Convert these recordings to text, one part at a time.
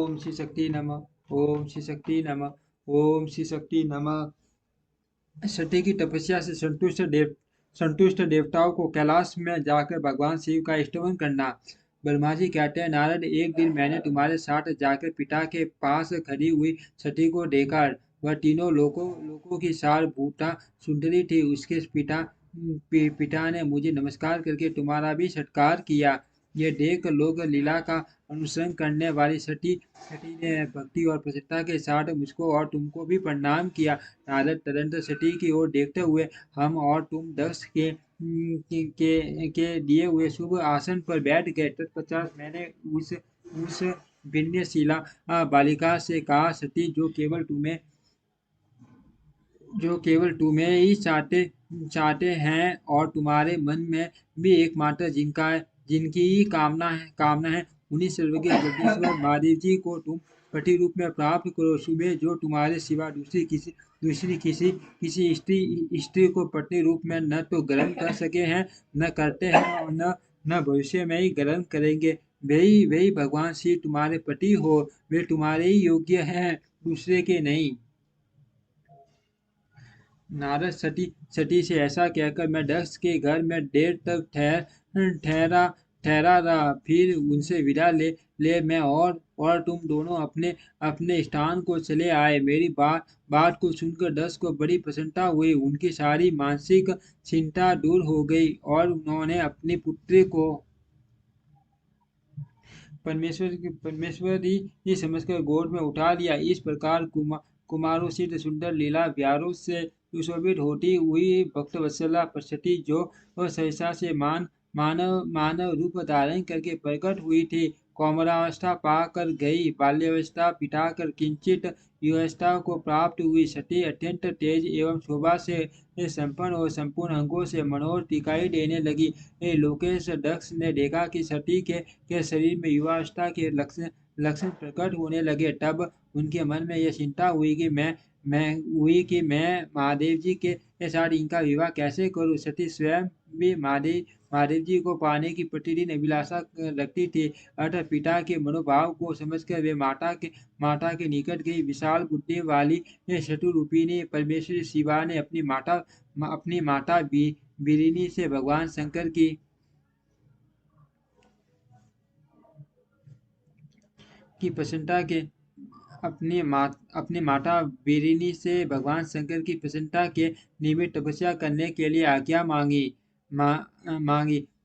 ओम श्री शक्ति नमः। ओम श्री शक्ति नमः। ओम श्री शक्ति नमः। सती की तपस्या से संतुष्ट देवताओं को कैलाश में जाकर भगवान शिव का स्तवन करना। ब्रह्मा जी कहते हैं, नारद, एक दिन मैंने तुम्हारे साथ जाकर पिता के पास खड़ी हुई सती को देखा। वह तीनों लोकों की सारभूता सुंदरी थी। उसके पिता ने मुझे नमस्कार करके तुम्हारा भी सत्कार किया। ये देख लोक लीला का अनुसरण करने वाली सती ने भक्ति और प्रसन्नता के साथ मुझको और तुमको भी प्रणाम किया। नारद तदंतर सती की ओर देखते हुए, हम और तुम दक्ष के दिए हुए शुभ आसन पर बैठ गए। तत्पश्चात मैंने उस विनयशीला बालिका से कहा, सती, जो केवल तुम्हें ही चाहते हैं और तुम्हारे मन में भी एकमात्र जिनकी ही कामना है, उन्हीं सर्वज्ञ जगदीश्वर महादेव जी को तुम पति रूप में प्राप्त करो। सुबह जो तुम्हारे सिवा दूसरी किसी स्त्री को पत्नी रूप में न तो ग्रहण कर सके हैं, न करते हैं, और न भविष्य में ही ग्रहण करेंगे, वही भगवान शिव तुम्हारे पति हो। वे तुम्हारे ही योग्य हैं, दूसरे के नहीं। नारद सती से ऐसा कहकर मैं दक्ष के घर में देर तक ठहरा ठहरा रहा। फिर उनसे विदा ले मैं और तुम दोनों अपने अपने स्थान को चले आए। मेरी बात को सुनकर दक्ष को बड़ी प्रसन्नता हुई। उनकी सारी मानसिक चिंता दूर हो गई और उन्होंने अपनी पुत्री को परमेश्वरी ही समझकर गोद में उठा लिया। इस प्रकार कुमारों सिद्ध सुंदर लीला व्यारों से सुशोभित होती हुई भक्तवत्सला सती, जो सहसा से मानव रूप धारण करके प्रकट हुई थी, कौमारावस्था पाकर गई, बाल्यावस्था बिताकर किंचित युवावस्था को प्राप्त हुई। सती अत्यंत तेज एवं शोभा से संपन्न और संपूर्ण अंगों से मनोहर दिखाई देने लगी। लोकेश दक्ष ने देखा कि सती के शरीर में युवावस्था के लक्षण प्रकट होने लगे। तब उनके मन में यह चिंता हुई कि मैं महादेव जी के साथ इनका विवाह कैसे करूं। सती स्वयं भी महादेव जी को पाने की प्रतिदिन अभिलाषा रखती थी। अतः पिता के मनोभाव को समझकर वे माता के निकट गई। विशाल बुद्धि वाली शत्रुरूपिणी परमेश्वरी शिवा ने अपनी माता बिरिनी से भगवान शंकर की प्रसन्नता के अपनी माता बिरिनी से भगवान शंकर की प्रसन्नता के निमित्त तपस्या करने के लिए आज्ञा मांगी।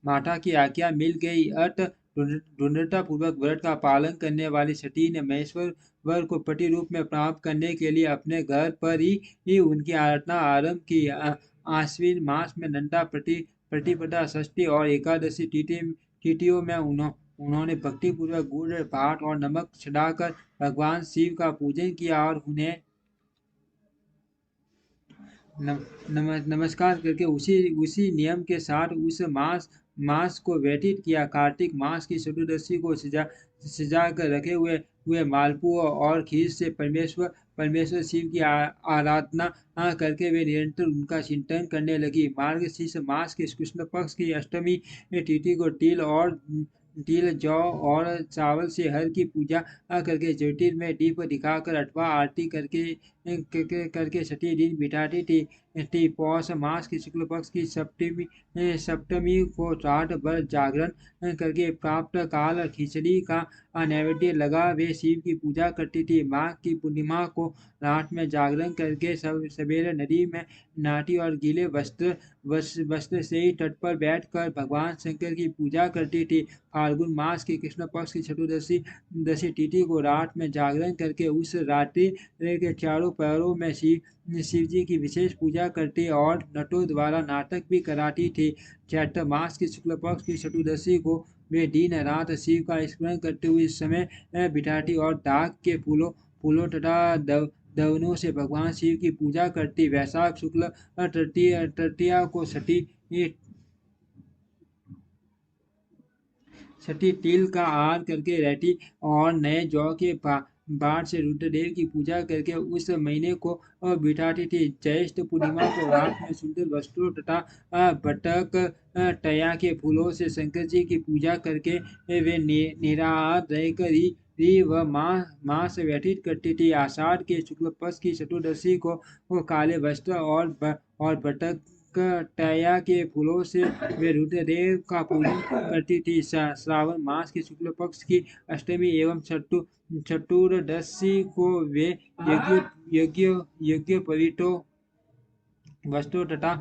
माता की आज्ञा मिल गई। दृढ़ता पूर्वक व्रत का पालन करने वाली सती ने महेश्वर वर को पति रूप में प्राप्त करने के लिए अपने घर पर ही उनकी आराधना आरंभ की। आश्विन मास में नंदा प्रतिपदा, षष्ठी और एकादशी तिथियों में उन्होंने भक्तिपूर्वक गुड़, भात और नमक चढ़ाकर भगवान शिव का पूजन किया और उन्हें नमस्कार करके उसी नियम के साथ उस मास को व्यतीत किया। कार्तिक मास की चतुर्दशी को सजा कर रखे हुए मालपुआ और खीर से परमेश्वर शिव की आराधना करके वे निरंतर उनका चिंतन करने लगी। मार्गशीर्ष मास के कृष्ण पक्ष की अष्टमी तिथि को तिल, जौ और चावल से हर की पूजा करके ज्योतिर में दीप दिखाकर अथवा आरती करके सती दिन बिताती थी। पौष मास की शुक्ल पक्ष की सप्तमी को रात भर जागरण करके प्राप्त काल खिचड़ी का नैवेद्य लगा वे शिव की पूजा करती थी। माघ की पूर्णिमा को रात में जागरण करके सवेरे नदी में नाटी और गीले वस्त्र से ही तट पर बैठकर भगवान शंकर की पूजा करती थी। फाल्गुन मास की कृष्ण पक्ष की चतुर्दशी तिथि को रात में जागरण करके उस रात्रि के चारों पहरों में शिव जी की विशेष पूजा करती और नटों द्वारा नाटक भी कराती थी। चैत्र मास की शुक्ल पक्ष की चतुर्दशी को वे दिन रात शिव का स्मरण करते हुए समय बिताती और डाक के फूलों तथा दवनों से भगवान शिव की पूजा करती। वैशाख शुक्ल तृतीया को सती तिल का आहार करके रहती और नए जौ के बाढ़ से रुद्रदेव की पूजा करके उस महीने को बिताती थी। ज्येष्ठ पूर्णिमा को रात में सुंदर वस्त्रों तथा बटक टया के फूलों से शंकर जी की पूजा करके वे निराहार रहकर ही वह मास व्यतीत करती थी। आषाढ़ के शुक्ल पक्ष की चतुर्दशी को वो काले वस्त्र और बटक टया के फूलों से वे रुद्रदेव का पूजन करती थी। श्रावण मास की शुक्ल पक्ष की अष्टमी एवं चतुर्दशी को वे यज्ञ यज्ञ यज्ञ पवित्रों वस्त्रों तथा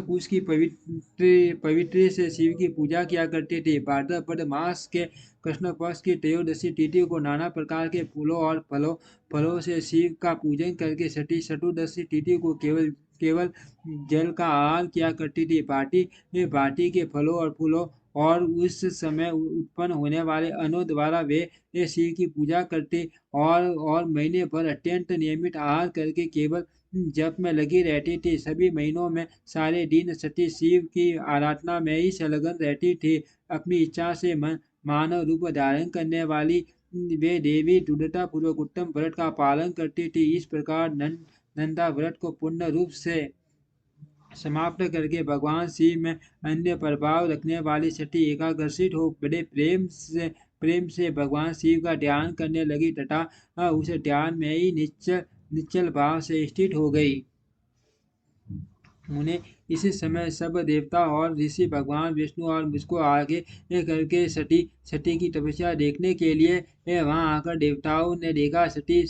कुश की पवित्र से शिव की पूजा किया करते थे। भाद्रपद मास के कृष्ण पक्ष की त्रयोदशी तिथि को नाना प्रकार के फूलों और फलों से शिव का पूजन करके छठी चतुर्दशी तिथि को केवल केवल जल का आहार किया करती थी। भाटी के फलों और फूलों और उस समय उत्पन्न होने वाले अन्नों द्वारा वे शिव की पूजा करते और महीने भर अत्यंत नियमित आहार करके केवल जप में लगी रहती थी। सभी महीनों में सारे दिन सती शिव की आराधना में ही संलग्न रहती थी। अपनी इच्छा से मानव रूप धारण करने वाली वे देवी दृढ़ता पूर्वक उत्तम व्रत का पालन करती थी। इस प्रकार नंदा व्रत को पूर्ण रूप से समाप्त करके भगवान शिव में अन्य प्रभाव रखने वाली सती एकाग्रसित हो बड़े प्रेम से भगवान शिव का ध्यान करने लगी तथा उस ध्यान में ही निश्चल भाव से स्थित हो गई। उन्हें इसी समय सब देवता और ऋषि भगवान विष्णु और मुझको आगे करके सती की तपस्या देखने के लिए वहां आकर देवताओं ने देखा। सती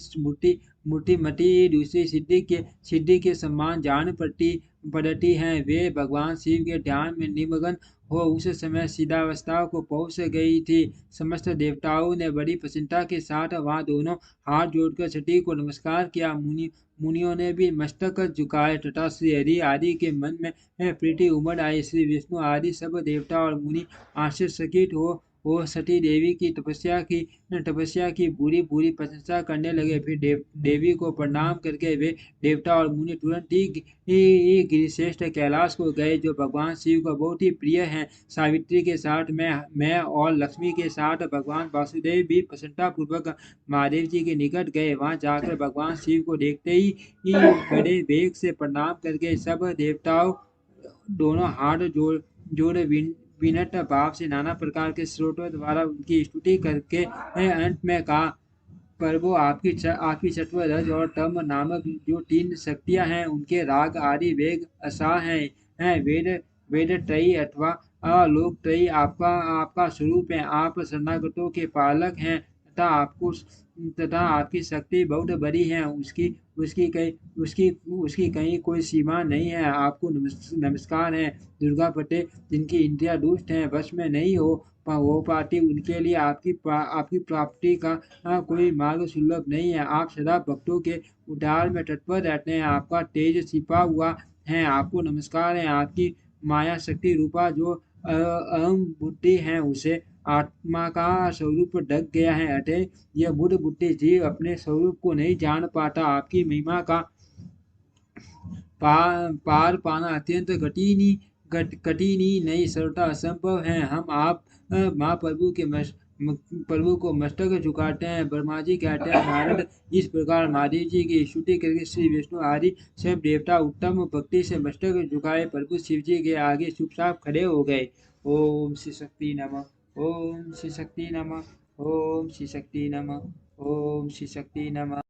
मूर्तिमती दूसरी सिद्धि के सम्मान जान पड़ती हैं। वे भगवान शिव के ध्यान में निमग्न हो उस समय सिद्धावस्था को पहुंच गई थी। समस्त देवताओं ने बड़ी प्रसन्नता के साथ वहां दोनों हाथ जोड़कर सती को नमस्कार किया। मुनियों ने भी मस्तक झुकाए तथा श्री हरि आदि के मन में प्रीति उमड़ आई। श्री विष्णु आदि सब देवता और मुनि आश्चर्यचकित हो सती देवी की तपस्या की पूरी पूरी प्रशंसा करने लगे। फिर देवी को प्रणाम करके वे देवता और मुनि तुरंत ही गिरिश्रेष्ठ कैलाश को गए जो भगवान शिव को बहुत ही प्रिय है। सावित्री के साथ मैं और लक्ष्मी के साथ भगवान वासुदेव भी प्रसन्नता पूर्वक महादेव जी के निकट गए। वहां जाकर भगवान शिव को देखते ही बड़े वेग से प्रणाम करके सब देवताओं दोनों हाथ जोड़ विनत भाव से नाना प्रकार के स्रोतों द्वारा उनकी स्तुति करके अंत में कहा, प्रभु आपकी सत्व रज और तम नामक जो तीन शक्तियां हैं उनके राग आदि वेग असाह हैं वेद त्रयी अथवा लोक त्रयी आपका स्वरूप है। आप शरणागतों के पालक हैं तथा आपकी शक्ति बहुत बड़ी है। उसकी कहीं कोई सीमा नहीं है। आपको नमस्कार है। दुर्गा पटे जिनकी इंद्रिया दुष्ट हैं वश में नहीं हो पाती उनके लिए आपकी प्राप्ति का कोई मार्ग सुलभ नहीं है। आप सदा भक्तों के उद्धार में तत्पर रहते हैं। आपका तेज छिपा हुआ है। आपको नमस्कार है। आपकी माया शक्ति रूपा जो अहम बुद्धि है उसे आत्मा का स्वरूप ढक गया है। अतः यह बुद्ध बुद्धि जीव अपने स्वरूप को नहीं जान पाता। आपकी महिमा का पार पाना अत्यंत कठिन ही नहीं सर्वथा असंभव है। हम आप प्रभु को मस्तक झुकाते हैं। ब्रह्मा जी कहते हैं नारद इस प्रकार महादेव जी की स्तुति करके श्री विष्णु आदि सब देवता उत्तम भक्ति से मस्तक झुकाए प्रभु शिव जी के आगे चुपचाप खड़े हो गए। ओम श्री शक्ति नमः। ओम श्री शक्ति नमः। ओम श्री शक्ति नमः। ओम श्री शक्ति नमः।